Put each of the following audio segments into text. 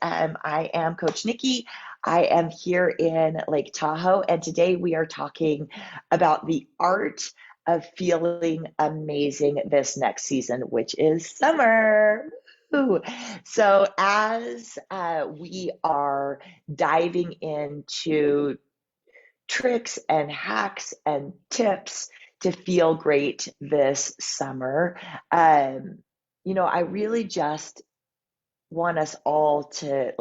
I am Coach Nikki. I am here in Lake Tahoe, and today we are talking about the art of feeling amazing this next season, which is summer. Woo. So, as we are diving into tricks and hacks and tips to feel great this summer, um, I really just want us all to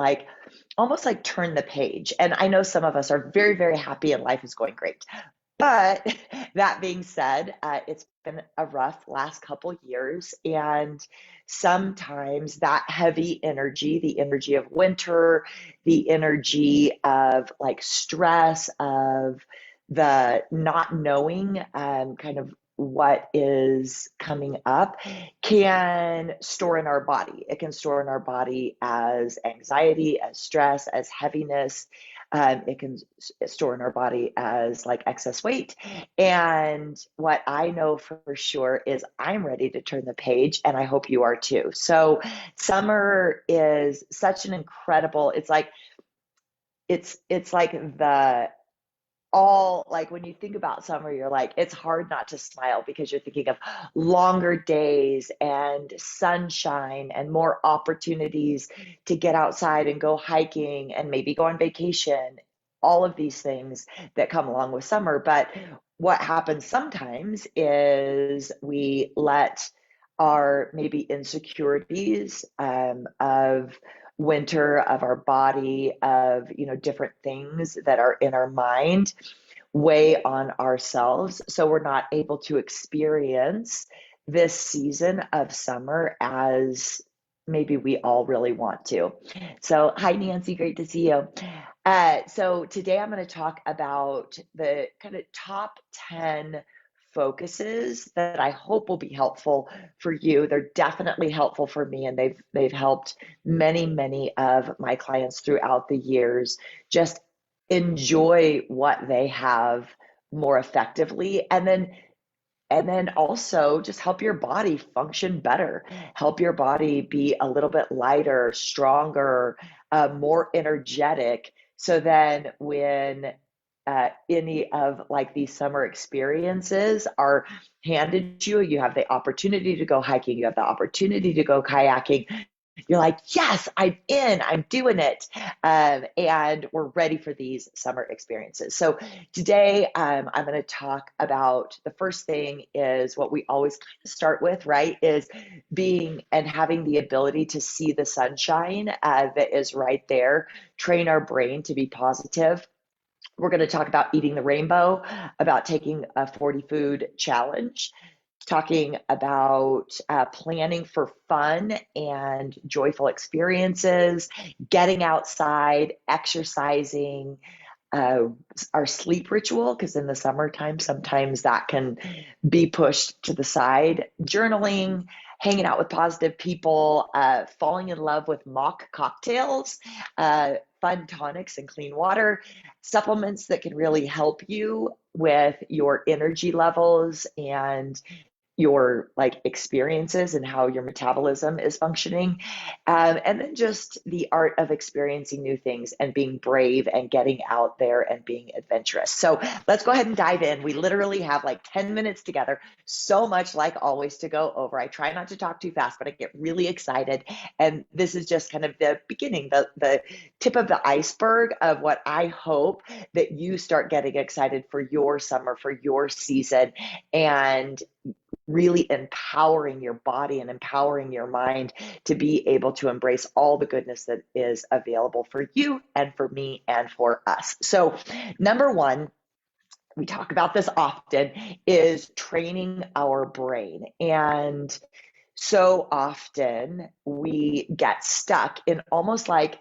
almost like turn the page. And I know some of us are very, very happy and life is going great. But that being said, it's been a rough last couple years, and sometimes that heavy energy, the energy of winter, the energy of like stress, of the not knowing kind of what is coming up, can store in our body. It can store in our body as anxiety, as stress, as heaviness. It can store in our body as like excess weight. And what I know for sure is I'm ready to turn the page, and I hope you are too. So summer is such an incredible, it's like the all like when you think about summer, you're like, it's hard not to smile because you're thinking of longer days and sunshine and more opportunities to get outside and go hiking and maybe go on vacation, all of these things that come along with summer. But what happens sometimes is we let our maybe insecurities of winter, of our body, of different things that are in our mind weigh on ourselves, so we're not able to experience this season of summer as maybe we all really want to. So hi Nancy, great to see you. So today I'm going to talk about the kind of top 10 focuses that I hope will be helpful for you. They're definitely helpful for me, and they've helped many of my clients throughout the years just enjoy what they have more effectively, and then also just help your body function better, help your body be a little bit lighter, stronger, more energetic, so then when any of like these summer experiences are handed to you, you have the opportunity to go hiking, you have the opportunity to go kayaking, you're like, yes, I'm in, I'm doing it. And we're ready for these summer experiences. So today, I'm going to talk about the first thing is what we always kind of start with, right? Is being and having the ability to see the sunshine that is right there, train our brain to be positive. We're going to talk about eating the rainbow, about taking a 40 food challenge, talking about planning for fun and joyful experiences, getting outside, exercising, uh, our sleep ritual, because in the summertime, sometimes that can be pushed to the side, journaling, hanging out with positive people, falling in love with mock cocktails, fun tonics and clean water, supplements that can really help you with your energy levels and your like experiences and how your metabolism is functioning, and then just the art of experiencing new things and being brave and getting out there and being adventurous. So let's go ahead and dive in. We literally have like 10 minutes together, so much like always to go over. I try not to talk too fast, but I get really excited, and this is just kind of the beginning, the tip of the iceberg of what I hope that you start getting excited for your summer, for your season, and really empowering your body and empowering your mind to be able to embrace all the goodness that is available for you and for me and for us. So, number one, we talk about this often, is training our brain. And so often we get stuck in almost like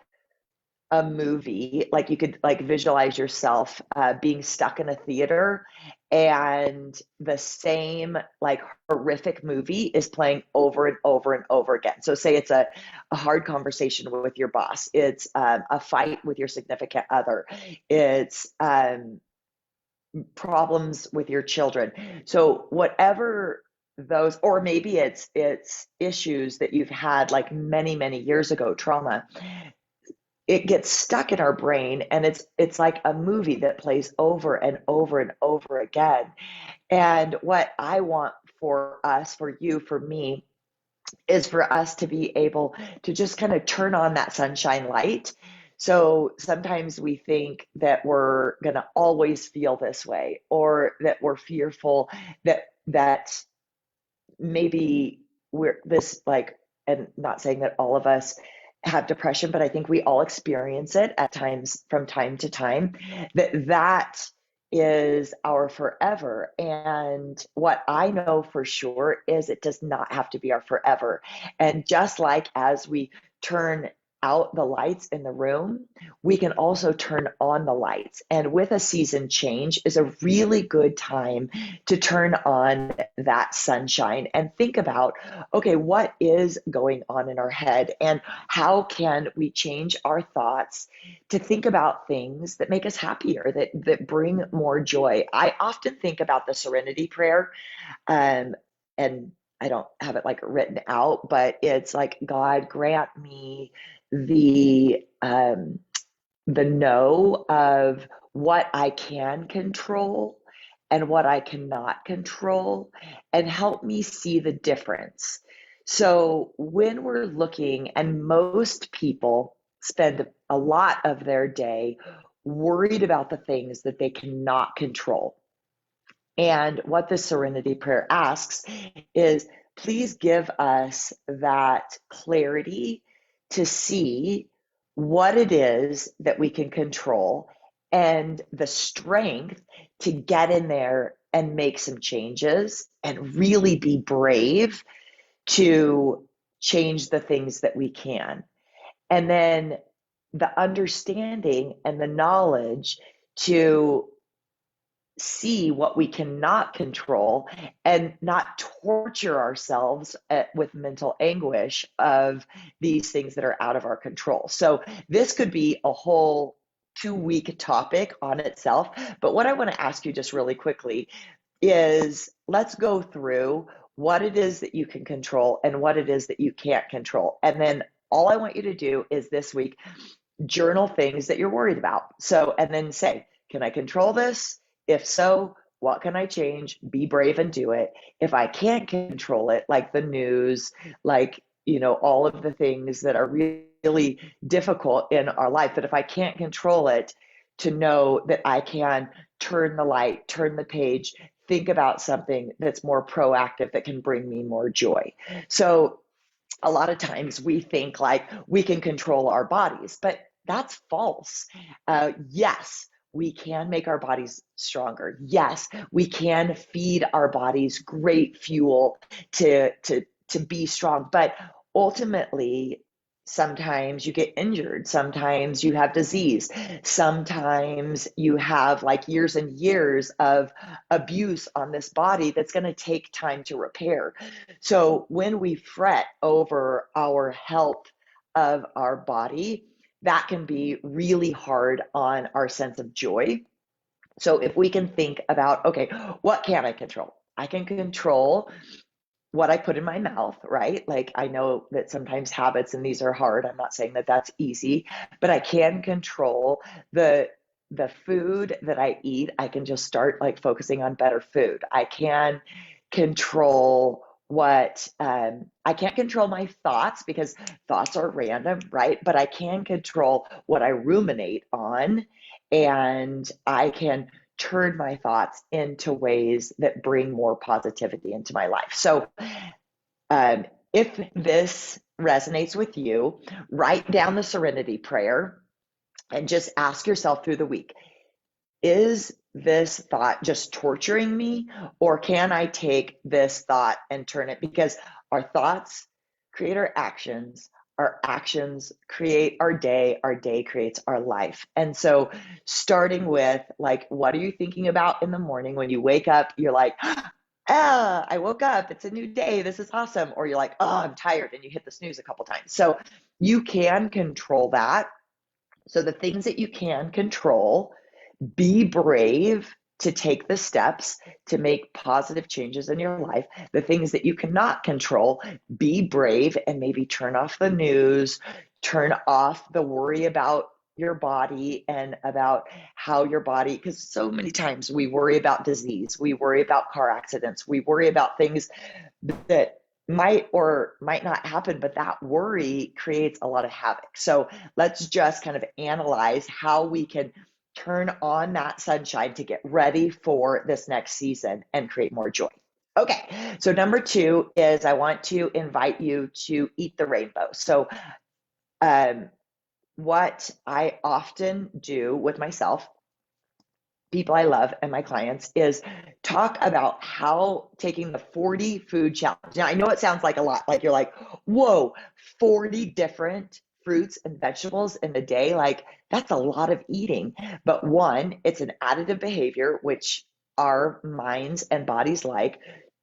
a movie, like you could like visualize yourself being stuck in a theater, and the same like horrific movie is playing over and over and over again. So say it's a hard conversation with your boss, it's a fight with your significant other, it's problems with your children. So whatever those, or maybe it's issues that you've had like many years ago, trauma, it gets stuck in our brain, and it's like a movie that plays over and over and over again. And what I want for us, for you, for me, is for us to be able to just kind of turn on that sunshine light. So sometimes we think that we're going to always feel this way, or that we're fearful that maybe we're this, like, and not saying that all of us have depression, but I think we all experience it at times from time to time, that is our forever. And what I know for sure is it does not have to be our forever. And just like as we turn out the lights in the room, we can also turn on the lights. And with a season change is a really good time to turn on that sunshine and think about, okay, what is going on in our head, and how can we change our thoughts to think about things that make us happier, that bring more joy. I often think about the Serenity Prayer, and I don't have it like written out, but it's like, God, grant me the know of what I can control and what I cannot control, and help me see the difference. So when we're looking, and most people spend a lot of their day worried about the things that they cannot control. And what the Serenity Prayer asks is, please give us that clarity to see what it is that we can control, and the strength to get in there and make some changes and really be brave to change the things that we can. And then the understanding and the knowledge to see what we cannot control, and not torture ourselves with mental anguish of these things that are out of our control. So this could be a whole 2-week topic on itself. But what I want to ask you just really quickly is, let's go through what it is that you can control and what it is that you can't control. And then all I want you to do is this week, journal things that you're worried about. So, and then say, can I control this? If so, what can I change? Be brave and do it. If I can't control it, like the news, like, all of the things that are really difficult in our life, but if I can't control it, to know that I can turn the light, turn the page, think about something that's more proactive, that can bring me more joy. So a lot of times we think like we can control our bodies, but that's false. Yes, we can make our bodies stronger. Yes, we can feed our bodies great fuel to be strong. But ultimately, sometimes you get injured. Sometimes you have disease. Sometimes you have like years and years of abuse on this body that's going to take time to repair. So when we fret over our health of our body, that can be really hard on our sense of joy. So if we can think about, okay, what can I control? I can control what I put in my mouth, right? Like, I know that sometimes habits, and these are hard. I'm not saying that that's easy, but I can control the food that I eat. I can just start like focusing on better food. I can control what I can't control my thoughts, because thoughts are random, right? But I can control what I ruminate on, and I can turn my thoughts into ways that bring more positivity into my life. So um, if this resonates with you, write down the Serenity Prayer and just ask yourself through the week, is this thought just torturing me, or can I take this thought and turn it? Because our thoughts create our actions create our day creates our life. And so starting with like, what are you thinking about in the morning when you wake up? You're like, I woke up, it's a new day, this is awesome. Or you're like, oh, I'm tired, and you hit the snooze a couple times. So you can control that. So the things that you can control, be brave to take the steps to make positive changes in your life. The things that you cannot control, be brave and maybe turn off the news, turn off the worry about your body and about how your body, because so many times we worry about disease, we worry about car accidents, we worry about things that might or might not happen, but that worry creates a lot of havoc. So let's just kind of analyze how we can turn on that sunshine to get ready for this next season and create more joy. Okay, so number two is I want to invite you to eat the rainbow. So, um, what I often do with myself, people I love, and my clients is talk about how taking the 40 food challenge. Now, I know it sounds like a lot, like you're like, whoa, 40 different fruits and vegetables in a day. Like, that's a lot of eating. But one, it's an additive behavior, which our minds and bodies like.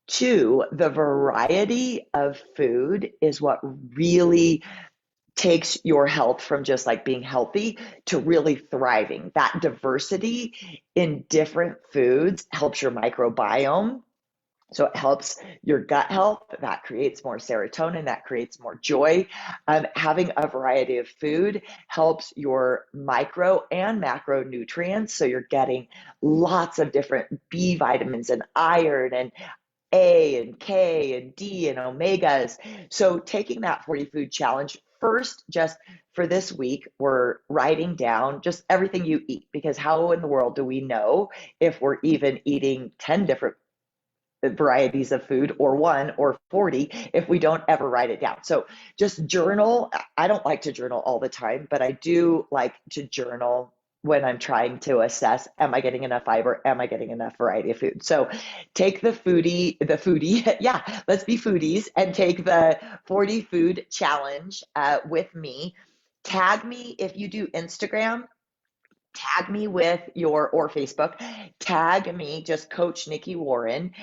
Two, the variety of food is what really takes your health from just like being healthy to really thriving. That diversity in different foods helps your microbiome. So it helps your gut health. That creates more serotonin. That creates more joy. Having a variety of food helps your micro and macronutrients. So you're getting lots of different B vitamins and iron and a and K and D and omegas. So taking that 40 food challenge first, just for this week, we're writing down just everything you eat, because how in the world do we know if we're even eating 10 different varieties of food or one or 40 if we don't ever write it down? So just journal. I don't like to journal all the time, but I do like to journal when I'm trying to assess, am I getting enough fiber? Am I getting enough variety of food? So take the foodie, yeah, let's be foodies and take the 40 food challenge with me. Tag me if you do Instagram, tag me with your, or Facebook, tag me, just Coach Nikki Warren,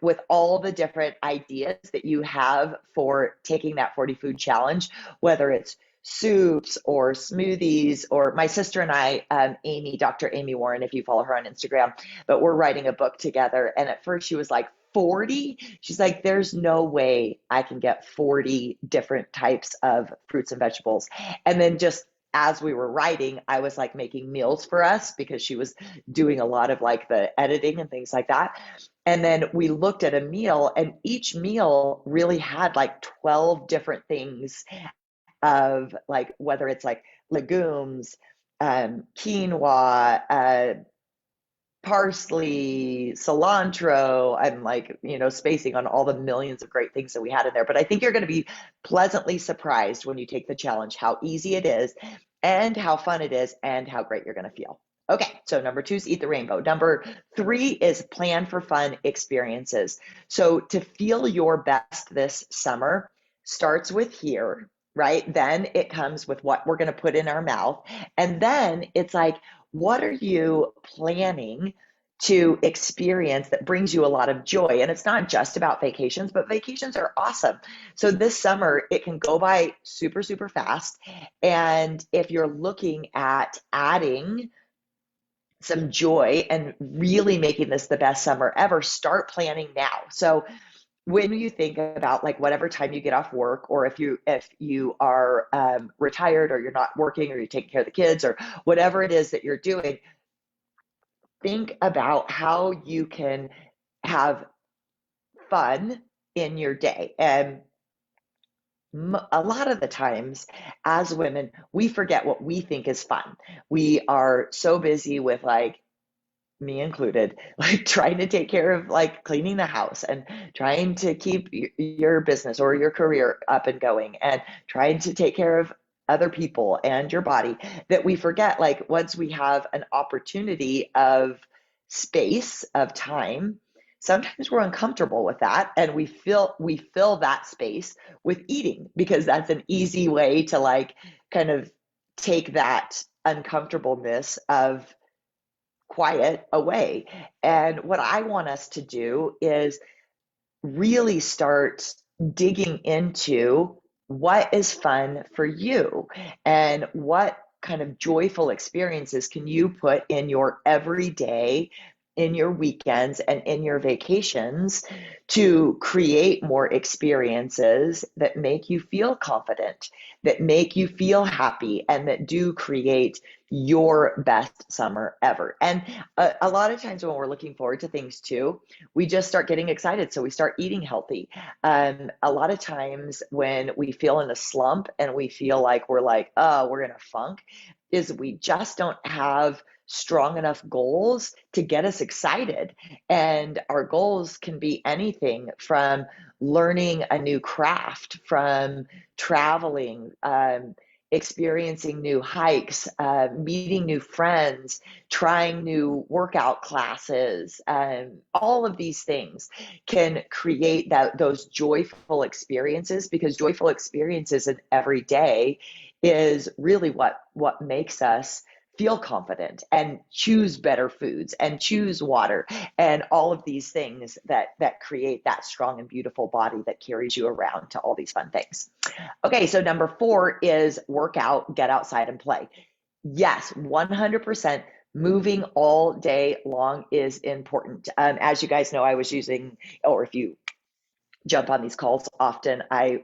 with all the different ideas that you have for taking that 40 food challenge, whether it's soups or smoothies, or my sister and I, Amy, Dr. Amy Warren, if you follow her on Instagram, but we're writing a book together. And at first she was like, 40? She's like, there's no way I can get 40 different types of fruits and vegetables. And then just as we were writing, I was like making meals for us because she was doing a lot of like the editing and things like that. And then we looked at a meal, and each meal really had like 12 different things of like, whether it's like legumes, quinoa, parsley, cilantro. I'm like, spacing on all the millions of great things that we had in there. But I think you're going to be pleasantly surprised when you take the challenge, how easy it is and how fun it is and how great you're going to feel. Okay, so number two is eat the rainbow. Number three is plan for fun experiences. So to feel your best this summer starts with here, right? Then it comes with what we're going to put in our mouth. And then it's like, what are you planning to experience that brings you a lot of joy? And it's not just about vacations, but vacations are awesome. So this summer, it can go by super, super fast. And if you're looking at adding some joy and really making this the best summer ever, start planning now. So when you think about like whatever time you get off work, or if you are retired, or you're not working, or you're taking care of the kids, or whatever it is that you're doing, think about how you can have fun in your day. And a lot of the times as women, we forget what we think is fun. We are so busy with, like, me included, like trying to take care of like cleaning the house and trying to keep your business or your career up and going, and trying to take care of other people and your body, that we forget, like, once we have an opportunity of space, of time, sometimes we're uncomfortable with that, and we fill that space with eating, because that's an easy way to like kind of take that uncomfortableness of quiet away. And what I want us to do is really start digging into what is fun for you, and what kind of joyful experiences can you put in your everyday in your weekends and in your vacations to create more experiences that make you feel confident, that make you feel happy, and that do create your best summer ever. And a lot of times when we're looking forward to things too, we just start getting excited. So we start eating healthy. A lot of times when we feel in a slump and we feel like we're in a funk, is we just don't have strong enough goals to get us excited. And our goals can be anything from learning a new craft, from traveling, experiencing new hikes, meeting new friends, trying new workout classes. All of these things can create those joyful experiences, because joyful experiences in every day is really what makes us feel confident and choose better foods and choose water and all of these things that create that strong and beautiful body that carries you around to all these fun things. Okay, so number 4 is work out, get outside and play. Yes, 100%. Moving all day long is important. As you guys know, I was using, or if you jump on these calls often, I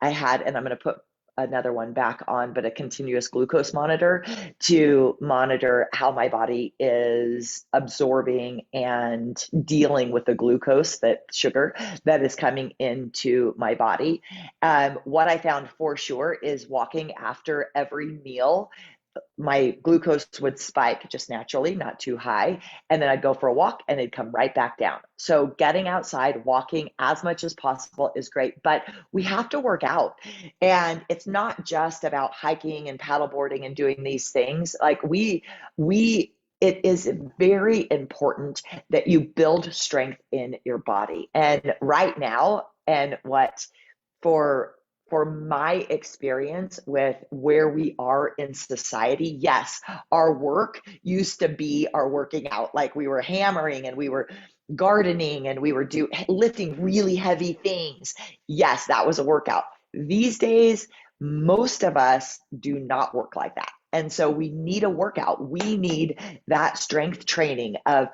had, and I'm going to put another one back on, but a continuous glucose monitor to monitor how my body is absorbing and dealing with the glucose, that sugar that is coming into my body. What I found for sure is walking after every meal, my glucose would spike just naturally, not too high. And then I'd go for a walk and it'd come right back down. So getting outside, walking as much as possible is great, but we have to work out. And it's not just about hiking and paddleboarding and doing these things. It is very important that you build strength in your body. And right now, and what for my experience with where we are in society, yes, our work used to be our working out. Like we were hammering and we were gardening and we were lifting really heavy things. Yes, that was a workout. These days, most of us do not work like that. And so we need a workout. We need that strength training of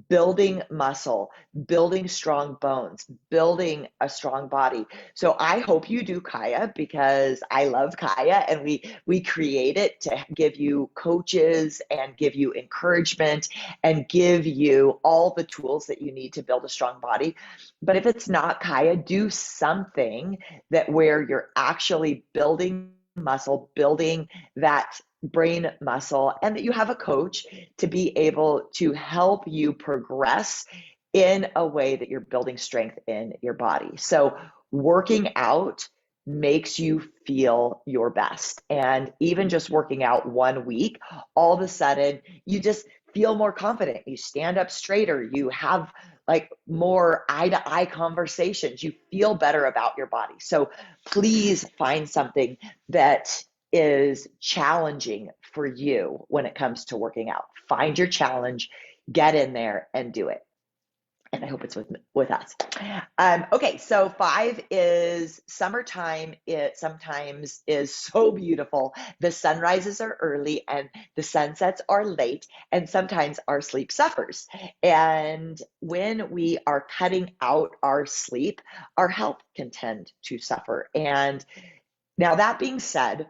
building muscle, building strong bones, building a strong body. So I hope you do Kaya, because I love Kaya, and we create it to give you coaches and give you encouragement and give you all the tools that you need to build a strong body. But if it's not Kaya, do something that where you're actually building muscle, building that brain muscle, and that you have a coach to be able to help you progress in a way that you're building strength in your body. So working out makes you feel your best. And even just working out 1 week, all of a sudden you just feel more confident. You stand up straighter. You have like more eye-to-eye conversations. You feel better about your body. So please find something that is challenging for you when it comes to working out. Find your challenge, get in there and do it. And I hope it's with us. Okay, so 5 is summertime. It sometimes is so beautiful. The sunrises are early and the sunsets are late, and sometimes our sleep suffers. And when we are cutting out our sleep, our health can tend to suffer. And now, that being said,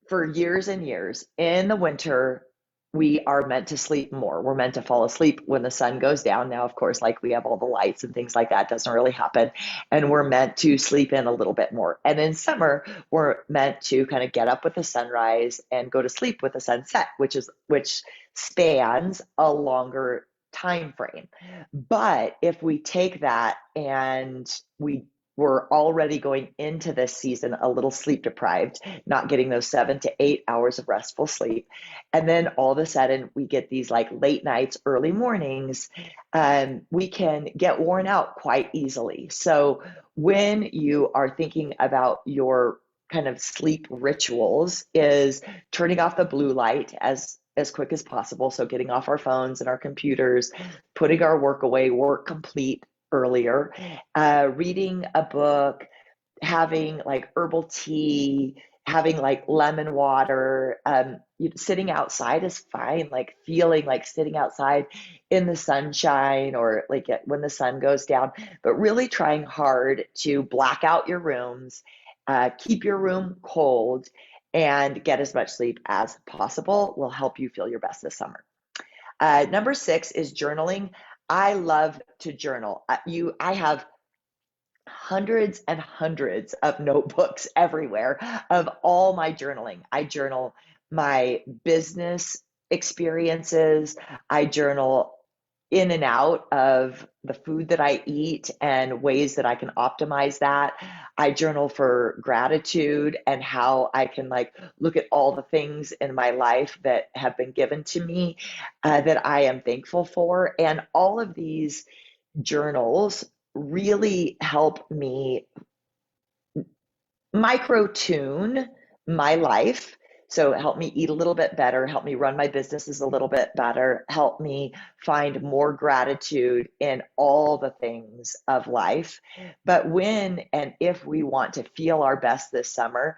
for years and years in the winter, we are meant to sleep more. We're meant to fall asleep when the sun goes down. Now, of course, like we have all the lights and things like that, doesn't really happen. And we're meant to sleep in a little bit more. And in summer, we're meant to kind of get up with the sunrise and go to sleep with the sunset, which spans a longer time frame. But if we take that and we're already going into this season a little sleep deprived, not getting those 7 to 8 hours of restful sleep. And then all of a sudden we get these like late nights, early mornings, we can get worn out quite easily. So when you are thinking about your kind of sleep rituals, is turning off the blue light as quick as possible. So getting off our phones and our computers, putting our work away, work complete earlier, reading a book, having like herbal tea, having like lemon water. Sitting outside is fine, like feeling like sitting outside in the sunshine or like when the sun goes down, but really trying hard to black out your rooms, keep your room cold, and get as much sleep as possible will help you feel your best this summer. Number 6 is journaling. I love to journal. I have hundreds and hundreds of notebooks everywhere of all my journaling. I journal my business experiences. I journal in and out of the food that I eat and ways that I can optimize that. I journal for gratitude and how I can like look at all the things in my life that have been given to me, that I am thankful for. And all of these journals really help me micro tune my life. So help me eat a little bit better, help me run my businesses a little bit better, help me find more gratitude in all the things of life. But when and if we want to feel our best this summer,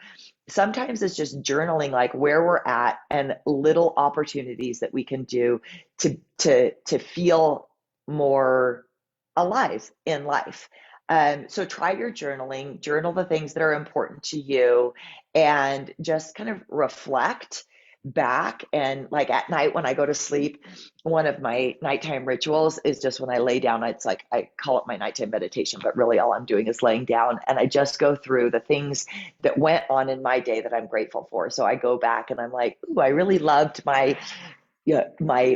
sometimes it's just journaling like where we're at and little opportunities that we can do to feel more alive in life. So try your journaling, journal the things that are important to you, and just kind of reflect back. And like at night when I go to sleep, one of my nighttime rituals is just when I lay down, it's like I call it my nighttime meditation, but really all I'm doing is laying down and I just go through the things that went on in my day that I'm grateful for. So I go back and I'm like, ooh, I really loved my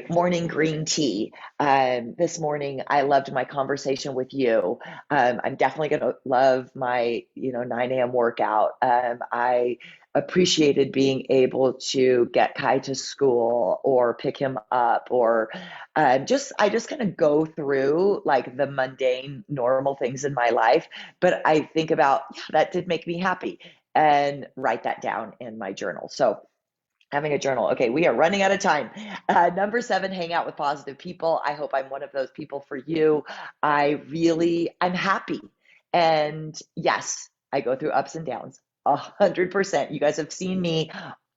morning green tea. This morning, I loved my conversation with you. I'm definitely going to love my, 9 a.m. workout. I appreciated being able to get Kai to school or pick him up, or I just kind of go through like the mundane, normal things in my life. But I think about, yeah, that did make me happy, and write that down in my journal. So having a journal. Okay, we are running out of time. Number 7, hang out with positive people. I hope I'm one of those people for you. I'm happy. And yes, I go through ups and downs 100%. You guys have seen me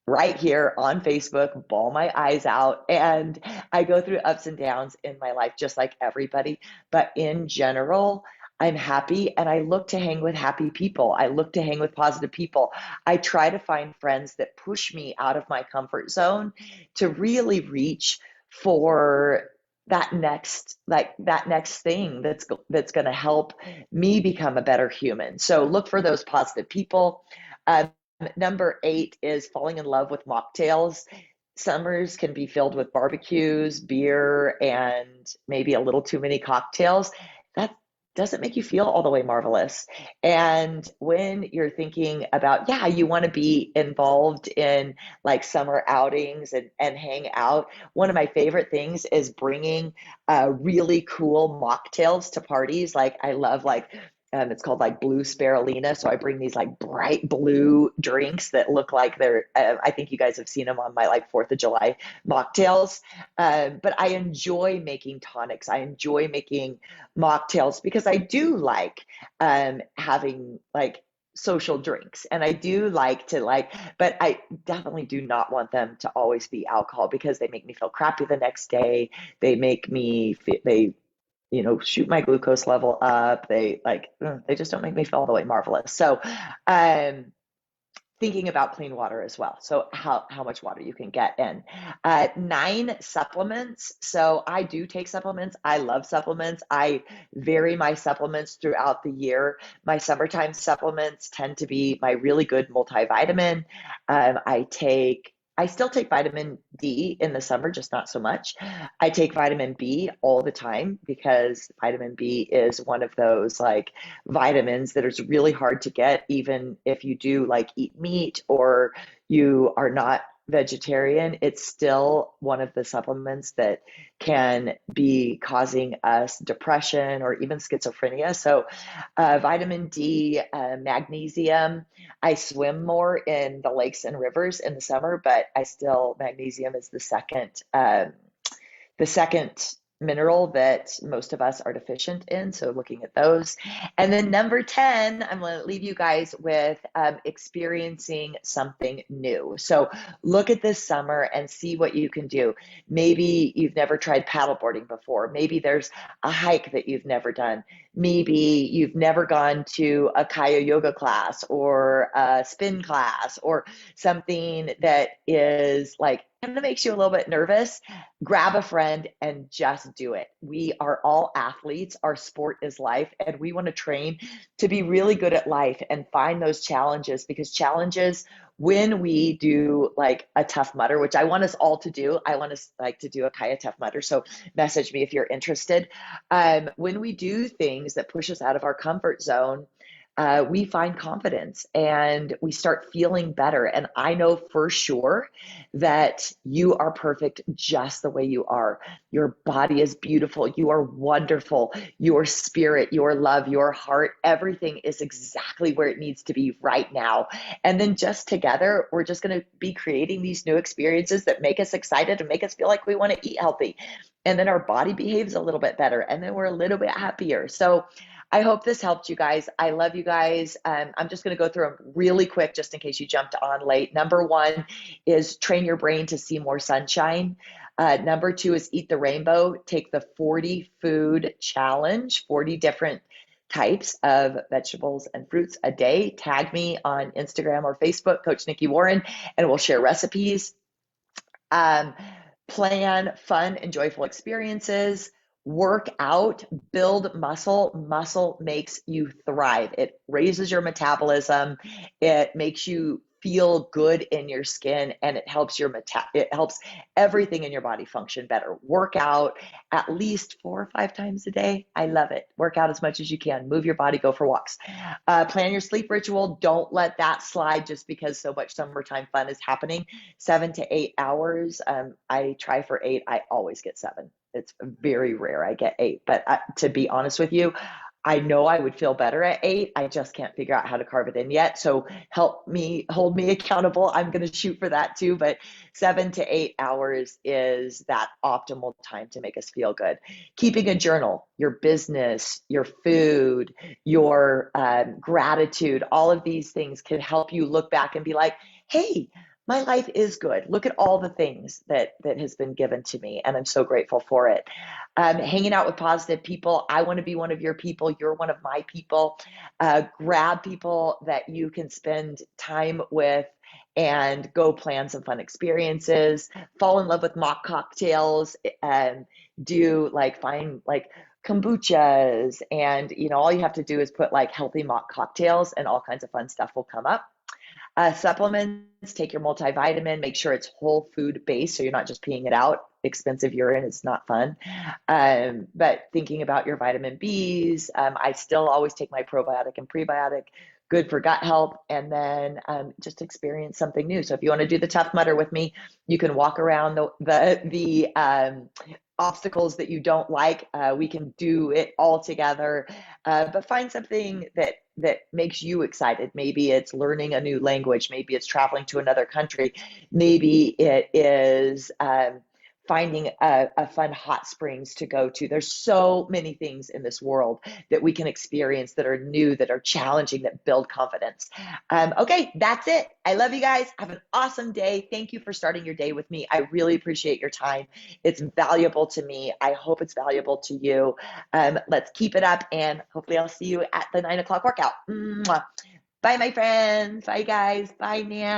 right here on Facebook, bawl my eyes out, and I go through ups and downs in my life just like everybody. But in general, I'm happy and I look to hang with happy people. I look to hang with positive people. I try to find friends that push me out of my comfort zone to really reach for that next thing that's going to help me become a better human. So look for those positive people. Number 8 is falling in love with mocktails. Summers can be filled with barbecues, beer, and maybe a little too many cocktails. That doesn't make you feel all the way marvelous. And when you're thinking about, yeah, you want to be involved in like summer outings and hang out, one of my favorite things is bringing really cool mocktails to parties. Like I love like it's called like blue spirulina. So I bring these like bright blue drinks that look like I think you guys have seen them on my like 4th of July mocktails. But I enjoy making tonics. I enjoy making mocktails because I do like having like social drinks, and I do like to like, but I definitely do not want them to always be alcohol because they make me feel crappy the next day. They make me they shoot my glucose level up. They just don't make me feel all the way marvelous. So, thinking about clean water as well. So how much water you can get in. 9, supplements. So I do take supplements. I love supplements. I vary my supplements throughout the year. My summertime supplements tend to be my really good multivitamin. I still take vitamin D in the summer, just not so much. I take vitamin B all the time because vitamin B is one of those like vitamins that is really hard to get, even if you do like eat meat or you are not vegetarian. It's still one of the supplements that can be causing us depression or even schizophrenia. So, vitamin D, magnesium. I swim more in the lakes and rivers in the summer, but magnesium is the second mineral that most of us are deficient in. So looking at those. And then number 10, I'm going to leave you guys with experiencing something new. So look at this summer and see what you can do. Maybe you've never tried paddleboarding before. Maybe there's a hike that you've never done. Maybe you've never gone to a Kaya yoga class or a spin class or something that is like kind of makes you a little bit nervous. Grab a friend and just do it. We are all athletes. Our sport is life, and we want to train to be really good at life and find those challenges, because challenges, when we do like a Tough Mudder, which I want us all to do, I want us like to do a Kaya Tough Mudder. So message me if you're interested. When we do things that push us out of our comfort zone, we find confidence and we start feeling better. And I know for sure that you are perfect just the way you are. Your body is beautiful. You are wonderful. Your spirit, your love, your heart, everything is exactly where it needs to be right now. And then just together, we're just going to be creating these new experiences that make us excited and make us feel like we want to eat healthy. And then our body behaves a little bit better. And then we're a little bit happier. So I hope this helped you guys. I love you guys. I'm just going to go through them really quick just in case you jumped on late. Number 1 is train your brain to see more sunshine. Number 2 is eat the rainbow. Take the 40 food challenge, 40 different types of vegetables and fruits a day. Tag me on Instagram or Facebook, Coach Nikki Warren, and we'll share recipes. Um, Plan fun and joyful experiences. Work out, build muscle. Muscle makes you thrive. It raises your metabolism. It makes you feel good in your skin, and it helps everything in your body function better. Work out at least 4 or 5 times a day. I love it. Work out as much as you can. Move your body, go for walks. Plan your sleep ritual. Don't let that slide just because so much summertime fun is happening. 7 to 8 hours. I try for 8. I always get 7. It's very rare I get 8, but to be honest with you, I know I would feel better at 8. I just can't figure out how to carve it in yet. So help me, hold me accountable. I'm going to shoot for that too. But 7 to 8 hours is that optimal time to make us feel good. Keeping a journal, your business, your food, your gratitude, all of these things can help you look back and be like, hey, my life is good. Look at all the things that has been given to me, and I'm so grateful for it. Hanging out with positive people. I want to be one of your people. You're one of my people. Grab people that you can spend time with and go plan some fun experiences. Fall in love with mock cocktails and do like find like kombuchas, and all you have to do is put like healthy mock cocktails and all kinds of fun stuff will come up. Supplements, take your multivitamin, make sure it's whole food based so you're not just peeing it out. Expensive urine is not fun. But thinking about your vitamin Bs, I still always take my probiotic and prebiotic, good for gut health, and then just experience something new. So if you want to do the Tough Mudder with me, you can walk around the obstacles that you don't like. We can do it all together, but find something that makes you excited. Maybe it's learning a new language. Maybe it's traveling to another country. Maybe it is finding a fun hot springs to go to. There's so many things in this world that we can experience that are new, that are challenging, that build confidence. Okay, that's it. I love you guys. Have an awesome day. Thank you for starting your day with me. I really appreciate your time. It's valuable to me. I hope it's valuable to you. Let's keep it up, and hopefully I'll see you at the 9 o'clock workout. Mwah. Bye, my friends. Bye, guys. Bye, Nan.